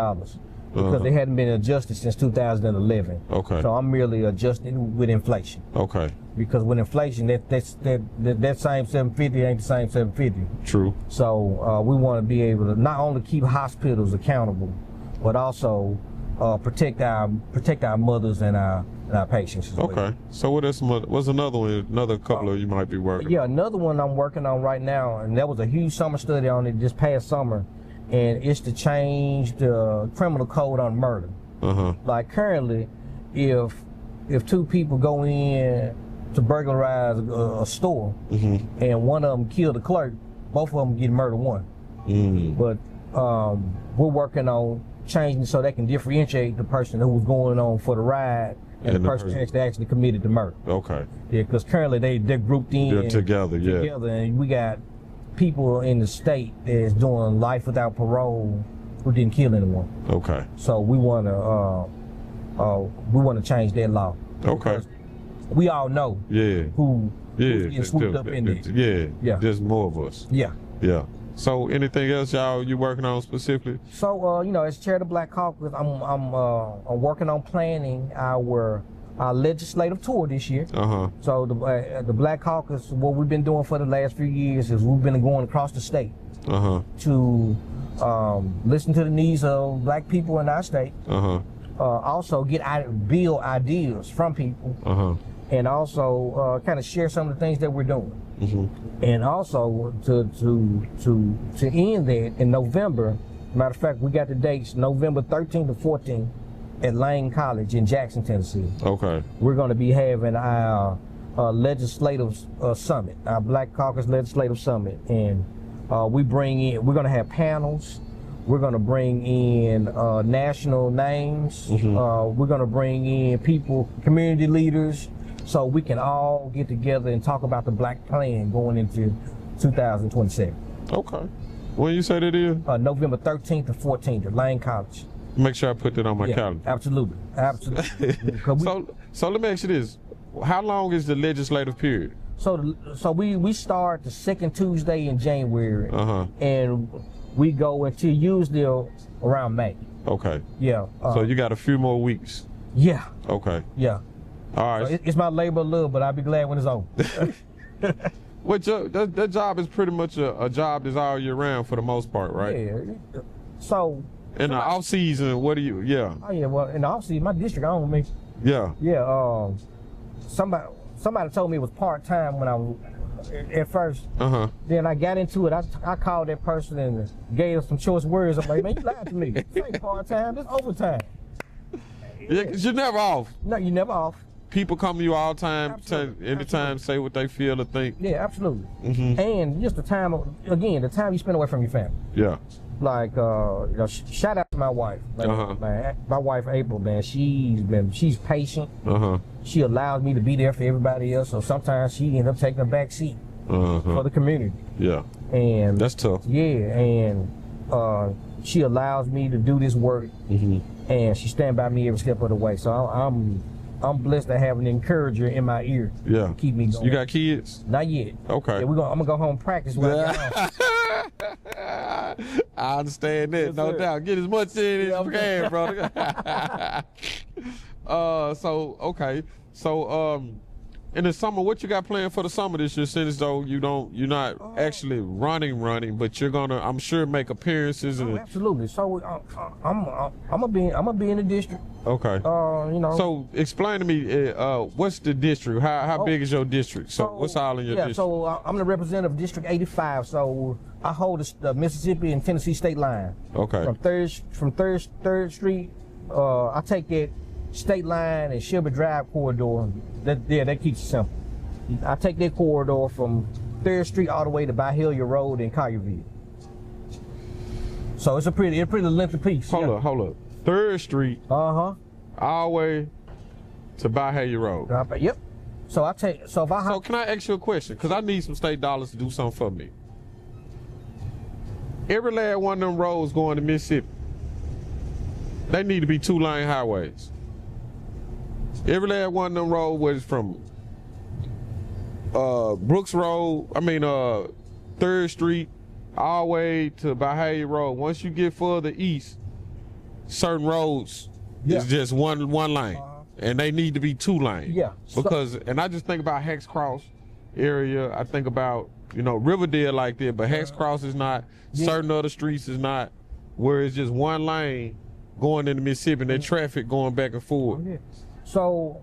because they hadn't been adjusted since 2011. Okay. So I'm merely adjusting with inflation. Okay. Because with inflation, that same 750 ain't the same 750. True. So we want to be able to not only keep hospitals accountable, but also protect our mothers and our patients as well. Okay. So what's another one? Another couple of you might be working. Yeah, another one I'm working on right now, and that was a huge summer study on it this past summer, and it's to change the criminal code on murder. Like currently, if two people go in to burglarize a store and one of them kill the clerk, both of them get murder one. But we're working on changing so they can differentiate the person who was going on for the ride and the person who actually committed the murder. Okay. Yeah, because currently they're grouped in. They're together, yeah. Together, and we got people in the state that's doing life without parole who didn't kill anyone. Okay. So we want to change that law. Okay. We all know who's getting swooped up in there. Yeah. There's more of us. Yeah. Yeah. So anything else you working on specifically? So as chair of the Black Caucus, I'm working on planning our legislative tour this year. So the Black Caucus, what we've been doing for the last few years is we've been going across the state to listen to the needs of black people in our state. Also build ideas from people. And also kind of share some of the things that we're doing. And also to end that in November, matter of fact, we got the dates November 13th to 14th at Lane College in Jackson, Tennessee. Okay. We're going to be having our legislative summit, our Black Caucus Legislative Summit. And we're going to have panels. We're going to bring in national names. We're going to bring in people, community leaders, so we can all get together and talk about the Black plan going into 2027. Okay. When you say that is? November 13th to 14th at Lane College. Make sure I put that on my calendar. Absolutely. So let me ask you this. How long is the legislative period? So we start the second Tuesday in January, and we go until usually around May. Okay. Yeah. So you got a few more weeks. Yeah. Okay. Yeah. All right. So it's my labor of love, but I'll be glad when it's over. That job is pretty much a job that's all year round for the most part, right? Yeah. So in the off season, what do you? Yeah. Oh yeah. Well, in the off season, my district owns me. Yeah. Yeah. Somebody told me it was part time when I was at first. Then I got into it. I called that person and gave her some choice words. I'm like, man, you lied to me. This ain't part time. This overtime. Yeah, cause you're never off. No, you're never off. People come to you all the time, anytime, say what they feel or think. Yeah, absolutely. And just the time you spend away from your family. Yeah. Like, shout out to my wife. Man, my wife April, man, she's patient. She allows me to be there for everybody else. So sometimes she ends up taking a back seat for the community. Yeah. And that's tough. Yeah, and she allows me to do this work, and she stand by me every step of the way. So I'm blessed to have an encourager in my ear. Yeah. To keep me going. You got kids? Not yet. Okay. Yeah, I'm gonna go home and practice when I get home. I understand that, no doubt. Get as much in as you can, brother. So in the summer, what you got planned for the summer this year? Since though you're not actually running, but you're gonna, I'm sure, make appearances. And Absolutely. So I'm gonna be in the district. Okay. So explain to me, what's the district? How big is your district? So what's all in your district? So I'm the representative of District 85. So I hold the Mississippi and Tennessee state line. Okay. From Third Street, I take that state line and Shelby Drive corridor. That keeps it simple. I take that corridor from 3rd Street all the way to Byhalia Road in Collierville. So it's a pretty lengthy piece. Hold up. 3rd Street. All the way to Byhalia Road. Yep. So can I ask you a question? Because I need some state dollars to do something for me. every last one of them roads going to Mississippi, they need to be 2-lane highways. Every last one of them roads, whether it's from Brooks Road, 3rd Street, all the way to Bahia Road. Once you get further east, certain roads is just one lane, and they need to be 2 lanes. Yeah. Because, and I just think about Hex Cross area. I think about, Riverdale like that, but Hex Cross is not. Certain other streets is not, where it's just 1 lane going into Mississippi and the traffic going back and forth. Yeah. So,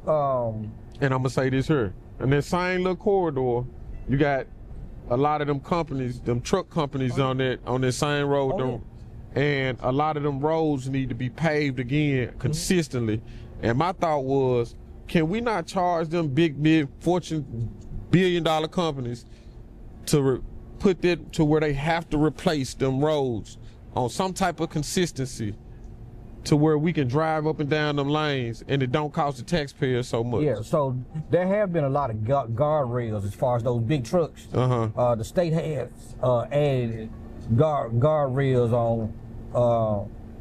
and I'm gonna say this here, in that same little corridor, you got a lot of them companies, them truck companies on that same road. And a lot of them roads need to be paved again consistently. And my thought was, can we not charge them big Fortune billion-dollar companies to put that to where they have to replace them roads on some type of consistency, to where we can drive up and down them lanes and it don't cost the taxpayer so much? Yeah, so there have been a lot of guardrails as far as those big trucks. The state has added guardrails on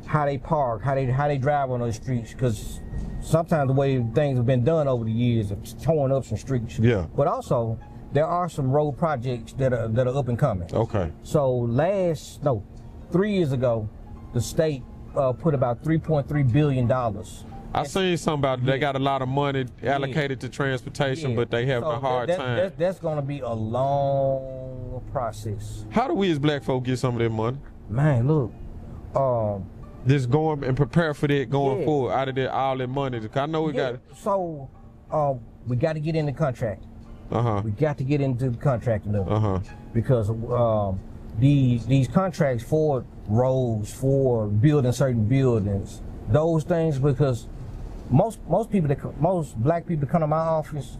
how they park, how they drive on those streets, because sometimes the way things have been done over the years have torn up some streets. Yeah. But also, there are some road projects that are up and coming. Okay. So 3 years ago, the state put about $3.3 billion. I seen something about it. They got a lot of money allocated to transportation, but they have a hard time. That's going to be a long process. How do we as black folk get some of that money? Man, look. Just going and prepare for that going forward, out of all that money. I know we got it. So, we got to get in the contract. We got to get into the contract because these contracts for roads, for building certain buildings, those things, because most black people come to my office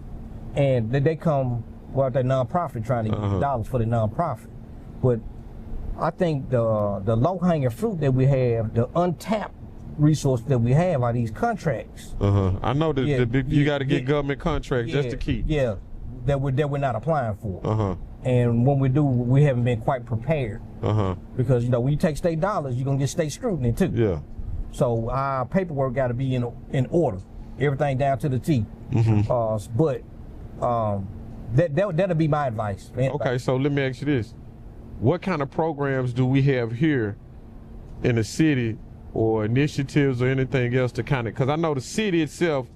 and they come with their nonprofit trying to get dollars for the nonprofit. But I think the low-hanging fruit that we have, the untapped resource that we have are these contracts. I know that you got to get government contracts. That's the key. Yeah, that we're not applying for. And when we do, we haven't been quite prepared. Because when you take state dollars, you're gonna get state scrutiny too. Yeah. So our paperwork got to be in order, everything down to the T. But that'll be my advice. Okay, so let me ask you this: what kind of programs do we have here in the city, or initiatives or anything else to kind of? Because I know the city itself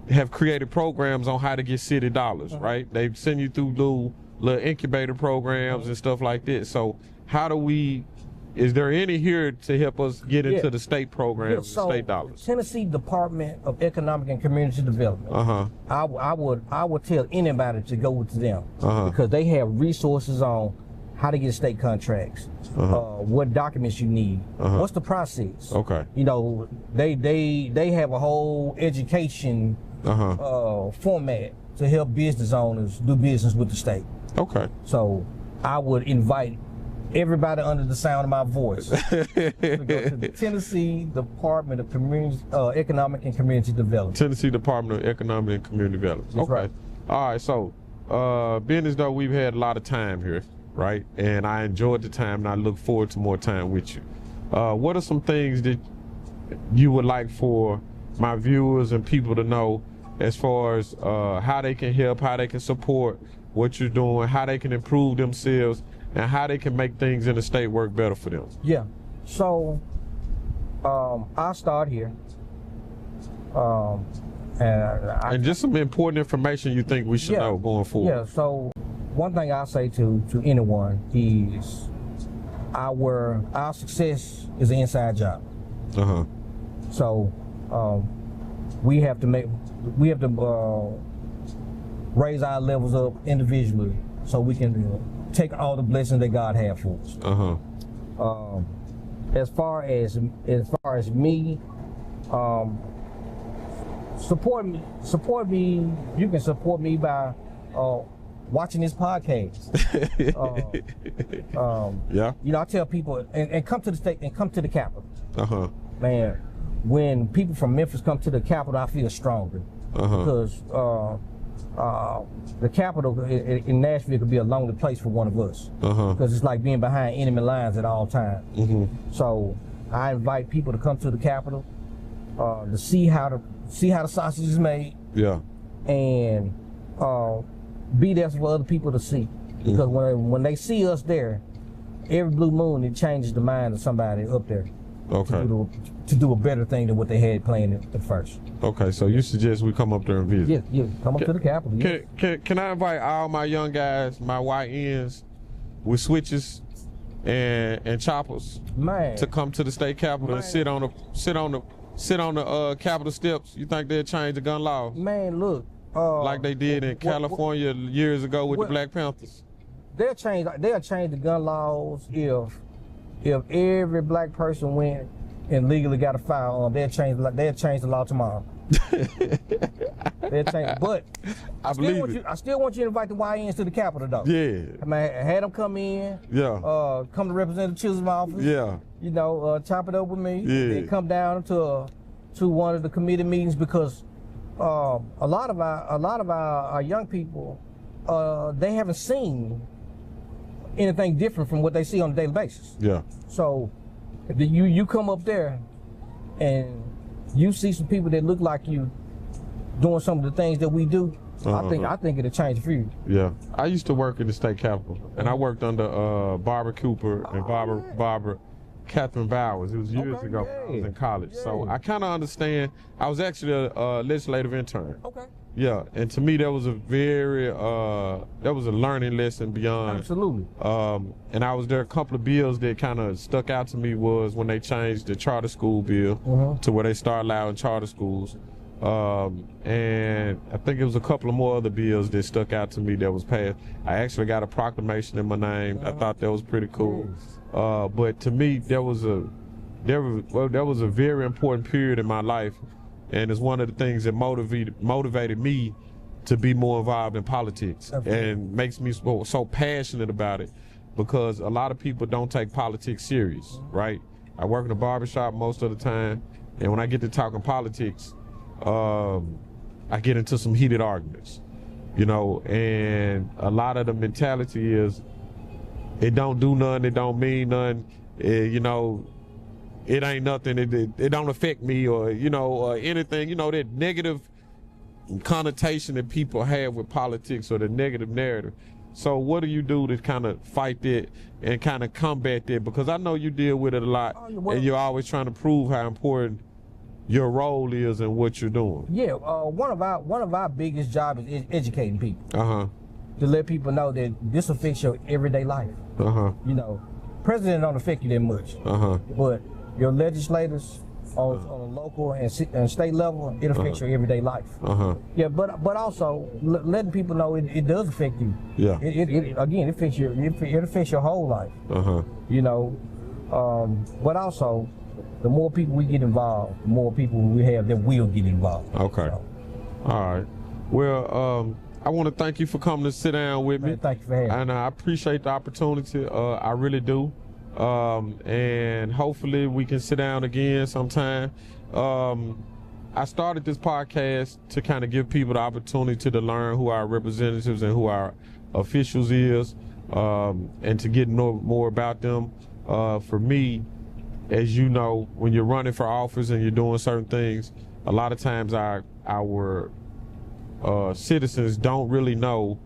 have created programs on how to get city dollars, right? They send you through little incubator programs and stuff like that. So how do we? Is there any here to help us get into the state programs, and state dollars? Tennessee Department of Economic and Community Development. I would tell anybody to go to them because they have resources on how to get state contracts, what documents you need, what's the process. Okay. They have a whole education format to help business owners do business with the state. Okay. So I would invite everybody under the sound of my voice to go to the Tennessee Department of Economic and Community Development. Tennessee Department of Economic and Community Development. That's right. All right. So, being as though we've had a lot of time here, right? And I enjoyed the time, and I look forward to more time with you. What are some things that you would like for my viewers and people to know as far as how they can help, how they can support what you're doing, how they can improve themselves, and how they can make things in the state work better for them? Yeah. So I'll start here. And just some important information you think we should know going forward. Yeah. So one thing I'll say to anyone is our success is an inside job. So we have to raise our levels up individually so we can take all the blessings that God has for us. As far as me, support me. You can support me by watching this podcast. I tell people and come to the state and come to the capital. Man, when people from Memphis come to the capital, I feel stronger because the Capitol in Nashville could be a lonely place for one of us because it's like being behind enemy lines at all times. So I invite people to come to the Capitol to see how the sausage is made. Yeah. And be there for other people to see, because when they see us there, every blue moon it changes the mind of somebody up there. Okay. To do a better thing than what they had planned at first. Okay, so you suggest we come up there and visit? Yeah, come up to the Capitol. Can I invite all my young guys, my YNs, with switches and choppers, man, to come to the state capitol and sit on the Capitol steps? You think they'll change the gun law? Man, look. Like they did in California years ago with the Black Panthers? They'll change the gun laws if every black person went and legally got a firearm. They'll change the law tomorrow. They'll change, but I still want you to invite the YNs to the Capitol, though. Yeah. I mean, had them come in. Yeah. Come to represent the Chism office. Yeah. You know, chop it up with me. Yeah. And come down to one of the committee meetings, because a lot of our young people, they haven't seen anything different from what they see on a daily basis. Yeah. So you come up there and you see some people that look like you doing some of the things that we do. I think it'll change for you. Yeah. I used to work in the state capitol, and I worked under Barbara Cooper and Barbara Catherine Bowers. It was years ago when I was in college. Yeah. So I kind of understand. I was actually a legislative intern. Okay. Yeah, and to me that was a very that was a learning lesson beyond. Absolutely. And I was there. A couple of bills that kind of stuck out to me was when they changed the charter school bill to where they started allowing charter schools. And I think it was a couple of more other bills that stuck out to me that was passed. I actually got a proclamation in my name. I thought that was pretty cool. But to me, there was a very important period in my life, and it's one of the things that motivated me to be more involved in politics. Absolutely. And makes me so passionate about it, because a lot of people don't take politics serious, right? I work in a barbershop most of the time, and when I get to talking politics, I get into some heated arguments, you know, and a lot of the mentality is, it don't do nothing, it don't mean nothing, you know, it ain't nothing, it don't affect me, or, you know, or anything, you know, that negative connotation that people have with politics, or the negative narrative. So what do you do to kind of fight that and kind of combat that? Because I know you deal with it a lot, and you're always trying to prove how important your role is and what you're doing. Yeah, one of our biggest jobs is educating people. To let people know that this affects your everyday life. You know, president don't affect you that much. But your legislators on a local and state level, it affects your everyday life. Yeah, but also letting people know it does affect you. Yeah. It affects your whole life. You know, but also, the more people we get involved, the more people we have that will get involved. Okay. So. All right. Well, I want to thank you for coming to sit down with me. Man, thank you for having me. And I appreciate the opportunity. I really do. And hopefully we can sit down again sometime. I started this podcast to kind of give people the opportunity to learn who our representatives and who our officials is, and to get know more about them. For me, as you know, when you're running for office and you're doing certain things, a lot of times our citizens don't really know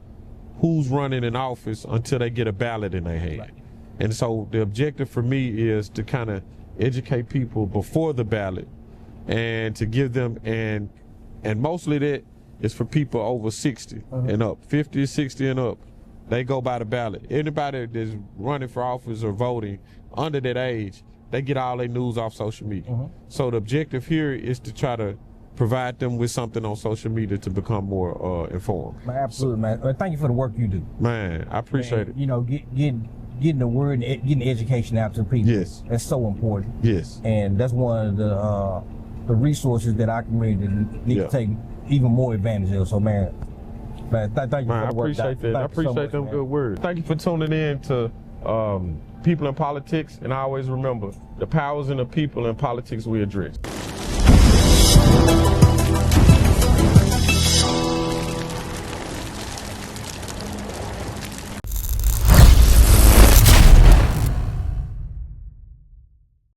who's running in office until they get a ballot in their hand. Right. And so the objective for me is to kind of educate people before the ballot, and to give them, and mostly that is for people over 60 and up, 50, 60 and up. They go by the ballot. Anybody that's running for office or voting under that age, they get all their news off social media. So the objective here is to try to provide them with something on social media to become more informed. Man, absolutely, man. Thank you for the work you do. Man, I appreciate it. You know, getting the word, getting the education out to people. Yes. That's so important. Yes. And that's one of the resources that our community need to take even more advantage of. So, man, thank you for the work. I appreciate that. I appreciate them good words. Thank you for tuning in to People in Politics, and I always remember, the power's in the people, and politics we address.